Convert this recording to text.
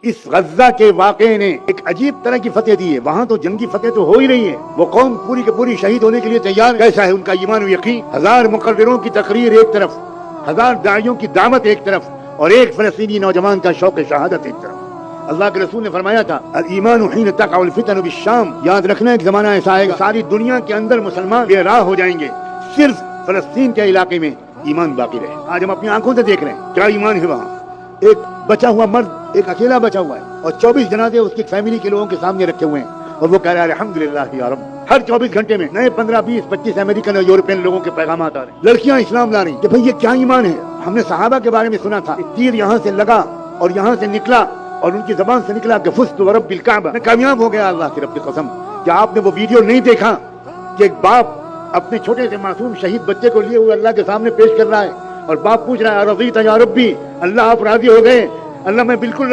اس غزہ کے واقعے نے ایک عجیب طرح کی فتح دی ہے. وہاں تو جنگی فتح تو ہو ہی رہی ہے, وہ قوم پوری کے پوری شہید ہونے کے لیے تیار. کیسا ہے ان کا ایمان و یقین. 1000 مقرروں کی تقریر ایک طرف, 1000 داعیوں کی دعوت ایک طرف, اور ایک فلسطینی نوجوان کا شوق شہادت ایک طرف. اللہ کے رسول نے فرمایا تھا الایمان حین تقع الفتن بالشام. یاد رکھنا ایک زمانہ ایسا آئے گا ساری دنیا کے اندر مسلمان بے راہ ہو جائیں گے, صرف فلسطین کے علاقے میں ایمان باقی رہے. آج ہم اپنی آنکھوں سے دیکھ رہے ہیں کیا ایمان ہے وہاں. ایک بچا ہوا مرد, ایک اکیلا بچا ہوا ہے, اور 24 جنازے اس کی فیملی کے لوگوں کے سامنے رکھے ہوئے ہیں, اور وہ کہہ رہا ہے الحمدللہ یا رب. ہر 24 گھنٹے میں نئے 15 20 25 امریکن اور یورپین لوگوں کے پیغامات آ رہے ہیں. لڑکیاں اسلام لا رہی کہ بھئی یہ کیا ایمان ہے. ہم نے صحابہ کے بارے میں سنا تھا, تیر یہاں سے لگا اور یہاں سے نکلا اور ان کی زبان سے نکلا کہ فزت ورب الکعبہ, میں کامیاب ہو گیا اللہ کی رب کی قسم. کیا آپ نے وہ ویڈیو نہیں دیکھا کہ ایک باپ اپنے چھوٹے سے معصوم شہید بچے کو لیے ہوئے اللہ کے سامنے پیش کر رہا ہے, اور باپ پوچھ رہا ہے رضیت یا ربی, اللہ آپ راضی ہو گئے. اللہ میں بالکل